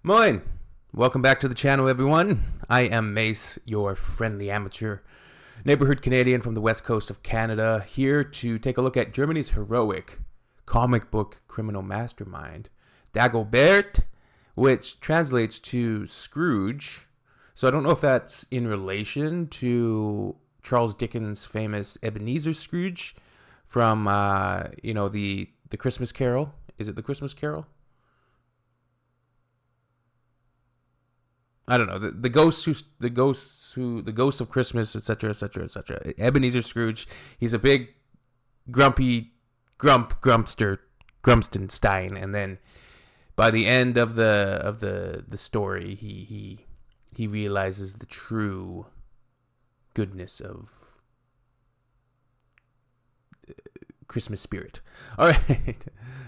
Moin! Welcome back to the channel, everyone. I am Mace, your friendly amateur neighborhood Canadian from the west coast of Canada, here to take a look at Germany's heroic comic book criminal mastermind, Dagobert, which translates to Scrooge. So I don't know if that's in relation to Charles Dickens' famous Ebenezer Scrooge from, the Christmas Carol. Is it the Christmas Carol? I don't know, the ghost of Christmas, etc., etc., etc. Ebenezer Scrooge. He's a big grumpy Grumstenstein, and then by the end of the story, he realizes the true goodness of Christmas spirit. All right,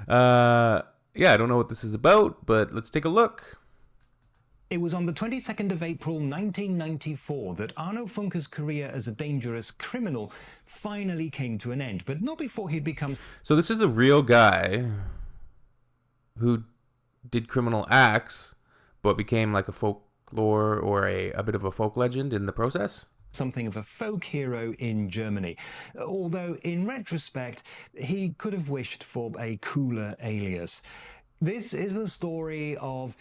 I don't know what this is about, but let's take a look. It was on the 22nd of April 1994 that Arno Funke's career as a dangerous criminal finally came to an end, but not before he'd become... So this is a real guy who did criminal acts, but became like a folklore or a bit of a folk legend in the process? Something of a folk hero in Germany, although in retrospect, he could have wished for a cooler alias. This is the story of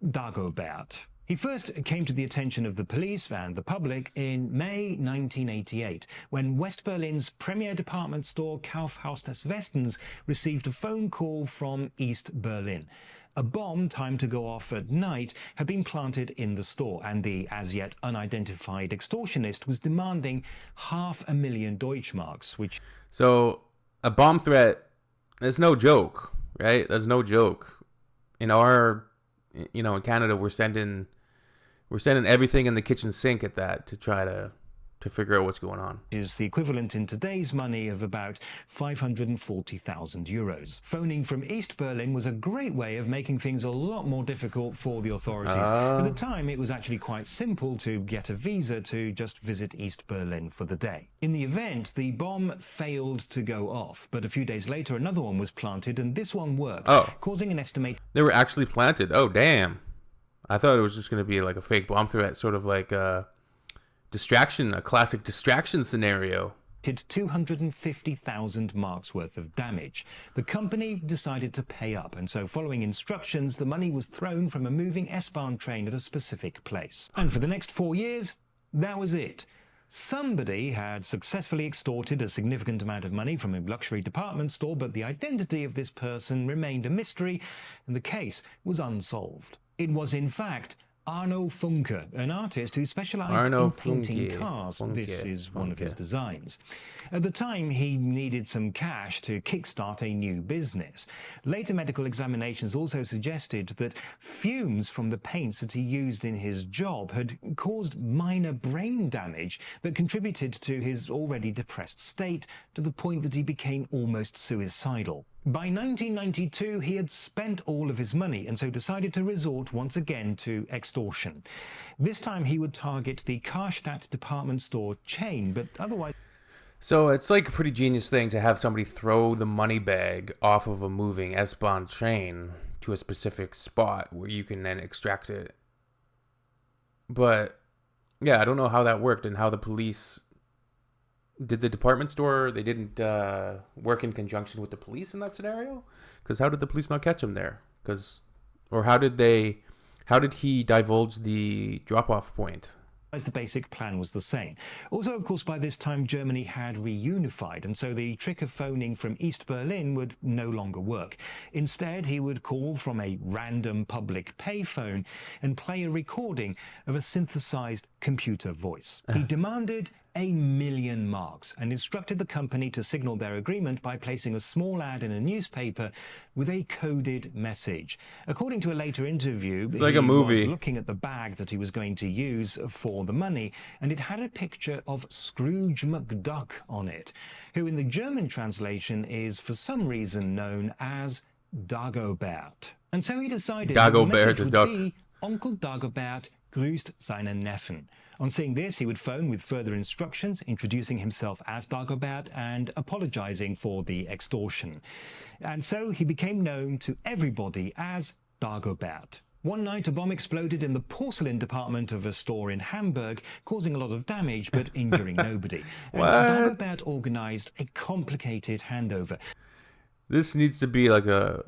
Dagobert. He first came to the attention of the police and the public in May 1988, when West Berlin's premier department store Kaufhaus des Westens received a phone call from East Berlin. A bomb timed to go off at night had been planted in the store, and the as-yet unidentified extortionist was demanding 500,000 Deutschmarks, which... So, a bomb threat, that's no joke, right? That's no joke. In our... in Canada, we're sending everything in the kitchen sink at that to try to figure out what's going on. Is the equivalent in today's money of about 540,000 euros. Phoning from East Berlin was a great way of making things a lot more difficult for the authorities. At the time, it was actually quite simple to get a visa to just visit East Berlin for the day. In the event, the bomb failed to go off, but a few days later, another one was planted, and this one worked, causing an estimate... They were actually planted. Oh, damn. I thought it was just going to be like a fake bomb threat, sort of like a classic distraction scenario. 250,000 marks worth of damage. The company decided to pay up, and so following instructions, the money was thrown from a moving S-Bahn train at a specific place. And for the next 4 years, that was it. Somebody had successfully extorted a significant amount of money from a luxury department store, but the identity of this person remained a mystery, and the case was unsolved. It was, in fact, Arno Funke, an artist who specialized in painting cars. This is one of his designs. At the time, he needed some cash to kickstart a new business. Later medical examinations also suggested that fumes from the paints that he used in his job had caused minor brain damage that contributed to his already depressed state, to the point that he became almost suicidal. By 1992, he had spent all of his money and so decided to resort once again to extortion. This time he would target the Karstadt department store chain, but otherwise... So it's like a pretty genius thing to have somebody throw the money bag off of a moving S-Bahn train to a specific spot where you can then extract it. But, yeah, I don't know how that worked and how the police... Did the department store, they didn't work in conjunction with the police in that scenario? Because how did the police not catch him there? Or how did he divulge the drop-off point? The basic plan was the same. Also, of course, by this time, Germany had reunified, and so the trick of phoning from East Berlin would no longer work. Instead, he would call from a random public payphone and play a recording of a synthesized computer voice. He demanded 1,000,000 marks and instructed the company to signal their agreement by placing a small ad in a newspaper with a coded message. According to a later interview, it's like a movie. He was looking at the bag that he was going to use for the money, and it had a picture of Scrooge McDuck on it, who in the German translation is for some reason known as Dagobert. And so he decided Dagobert the message the would duck. be Onkel Dagobert grüßt seinen Neffen. On seeing this, he would phone with further instructions, introducing himself as Dagobert and apologizing for the extortion. And so he became known to everybody as Dagobert. One night, a bomb exploded in the porcelain department of a store in Hamburg, causing a lot of damage but injuring nobody. And Dagobert organized a complicated handover. This needs to be like a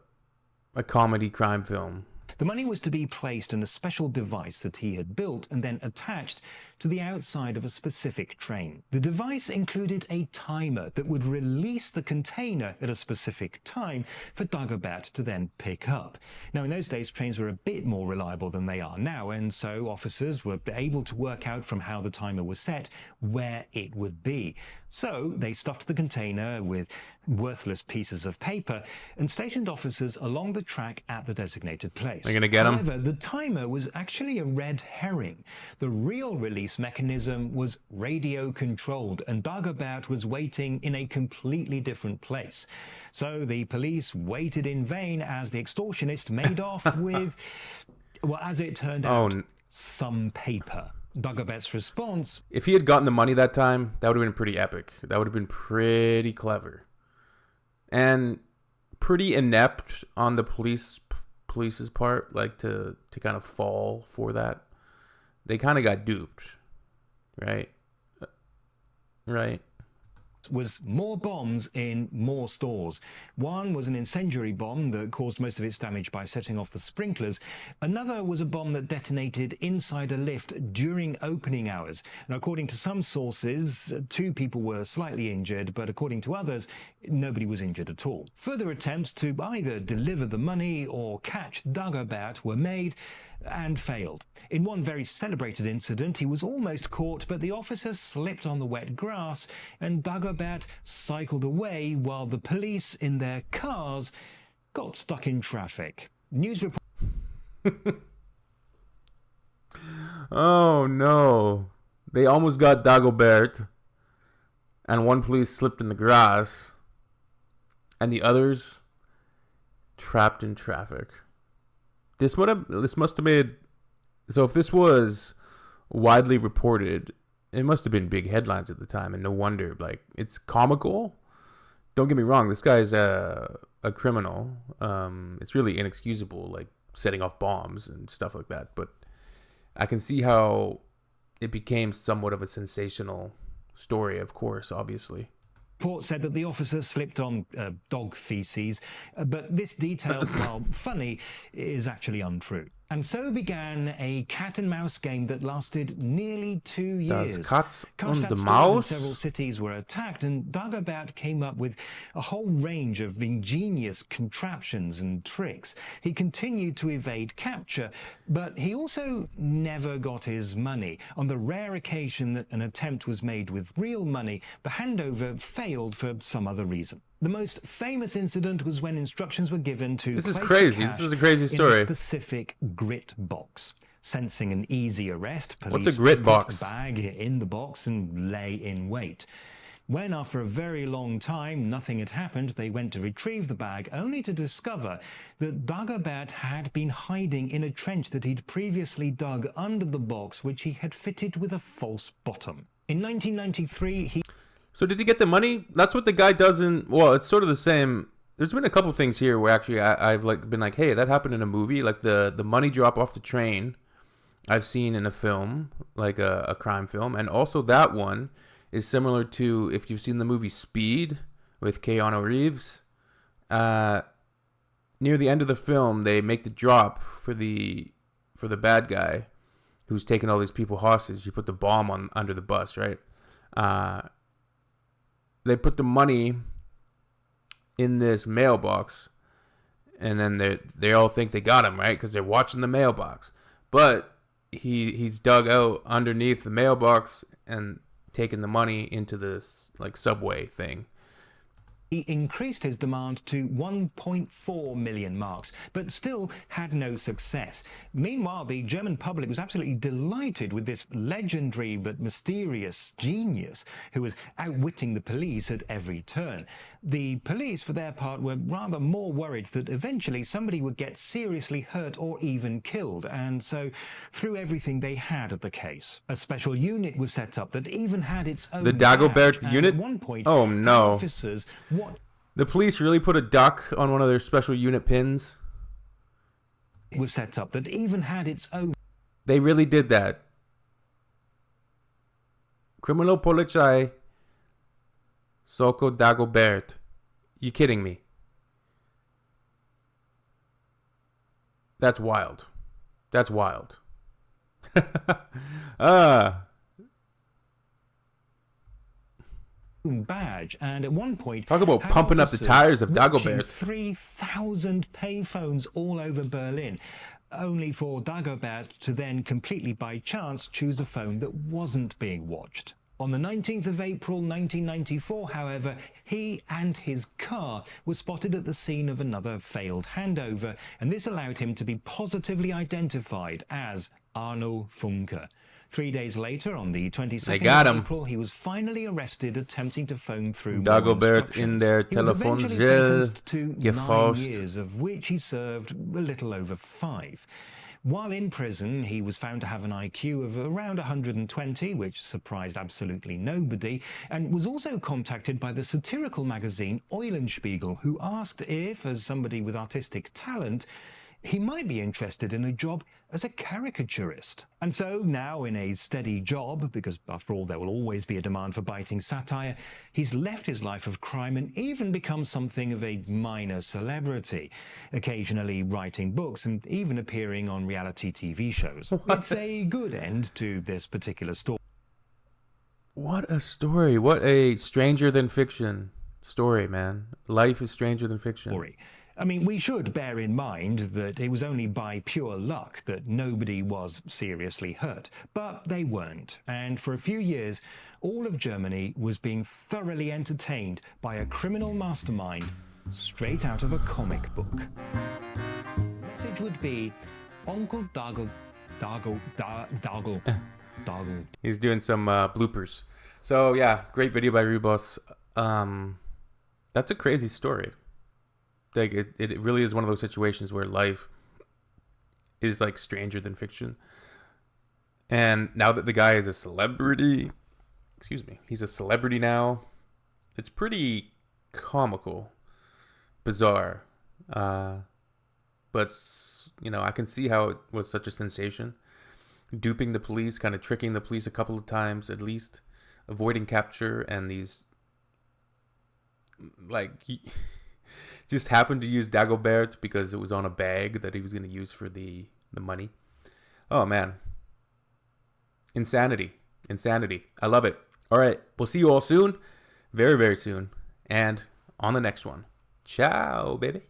comedy crime film. The money was to be placed in a special device that he had built and then attached to the outside of a specific train. The device included a timer that would release the container at a specific time for Dagobert to then pick up. Now, in those days, trains were a bit more reliable than they are now, and so officers were able to work out from how the timer was set where it would be. So they stuffed the container with worthless pieces of paper and stationed officers along the track at the designated place. They're gonna get them. However, the timer was actually a red herring. The real release mechanism was radio controlled, and Dagobert was waiting in a completely different place. So the police waited in vain as the extortionist made off with, well, as it turned out, some paper. Dagobert's response... If he had gotten the money that time, that would have been pretty epic. That would have been pretty clever. And pretty inept on the police's part, like to kind of fall for that. They kind of got duped, right? Right. Was more bombs in more stores. One was an incendiary bomb that caused most of its damage by setting off the sprinklers. Another was a bomb that detonated inside a lift during opening hours. And according to some sources, 2 people were slightly injured, but according to others, nobody was injured at all. Further attempts to either deliver the money or catch Dagobert were made and failed. In one very celebrated incident, he was almost caught, but the officer slipped on the wet grass and Dagobert cycled away while the police in their cars got stuck in traffic. News report. Oh no. They almost got Dagobert, and one police slipped in the grass, and the others trapped in traffic. This must have made... So if this was widely reported, it must have been big headlines at the time, and no wonder. Like, it's comical. Don't get me wrong, this guy's a criminal. It's really inexcusable, like setting off bombs and stuff like that. But I can see how it became somewhat of a sensational story, of course, obviously. Report said that the officer slipped on dog feces, but this detail, while funny, is actually untrue. And so began a cat-and-mouse game that lasted nearly 2 years. Does cats on the stores mouse? in several cities were attacked, and Dagobert came up with a whole range of ingenious contraptions and tricks. He continued to evade capture, but he also never got his money. On the rare occasion that an attempt was made with real money, the handover failed for some other reason. The most famous incident was when instructions were given to This is place crazy. the cash This is a crazy story. in a specific grit box. Sensing an easy arrest, police What's a grit box? put a bag in the box and lay in wait. When, after a very long time, nothing had happened, they went to retrieve the bag, only to discover that Dagobert had been hiding in a trench that he'd previously dug under the box, which he had fitted with a false bottom. In 1993, he... So did he get the money? That's what the guy does in... Well, it's sort of the same. There's been a couple things here where actually I've been like, hey, that happened in a movie. Like the money drop off the train I've seen in a film, like a crime film. And also that one is similar to, if you've seen the movie Speed with Keanu Reeves. Near the end of the film, they make the drop for the bad guy who's taking all these people hostage. You put the bomb under the bus, right? They put the money in this mailbox, and then they all think they got him, right? Because they're watching the mailbox. But he's dug out underneath the mailbox and taken the money into this like subway thing. He increased his demand to 1.4 million marks, but still had no success. Meanwhile, the German public was absolutely delighted with this legendary but mysterious genius who was outwitting the police at every turn. The police, for their part, were rather more worried that eventually somebody would get seriously hurt or even killed, and so threw everything they had at the case. A special unit was set up that even had its own The Dagobert badge, unit? At one point, Oh no. officers... The police really put a duck on one of their special unit pins. was set up that even had its own They really did that. Criminal Polizei Soko Dagobert. You kidding me? That's wild. That's wild. badge, and at one point Talk about had pumping up the officers tires of watching Dagobert. 3,000 payphones all over Berlin, only for Dagobert to then completely by chance choose a phone that wasn't being watched. On the 19th of April 1994, however, he and his car were spotted at the scene of another failed handover, and this allowed him to be positively identified as Arno Funke. 3 days later, on the 22nd got of him. April, he was finally arrested attempting to phone through Dagobert in their He was eventually Telefonzelle sentenced to 9 geforscht. years, of which he served a little over 5. While in prison, he was found to have an IQ of around 120, which surprised absolutely nobody, and was also contacted by the satirical magazine Eulenspiegel, who asked if, as somebody with artistic talent, he might be interested in a job as a caricaturist. And so now, in a steady job, because after all there will always be a demand for biting satire, he's left his life of crime and even become something of a minor celebrity, occasionally writing books and even appearing on reality TV shows. It's a good end to this particular story. What a story. What a stranger than fiction story, man. Life is stranger than fiction. I mean, we should bear in mind that it was only by pure luck that nobody was seriously hurt. But they weren't. And for a few years, all of Germany was being thoroughly entertained by a criminal mastermind straight out of a comic book. The message would be, Onkel Dagel. He's doing some bloopers. So, yeah, great video by Rubos. That's a crazy story. Like it really is one of those situations where life is like stranger than fiction. And now that the guy is a celebrity, he's a celebrity now. It's pretty comical, bizarre. But I can see how it was such a sensation. Duping the police, kind of tricking the police a couple of times at least, avoiding capture, and these just happened to use Dagobert because it was on a bag that he was going to use for the money. Oh, man. Insanity. I love it. All right. We'll see you all soon. Very, very soon. And on the next one. Ciao, baby.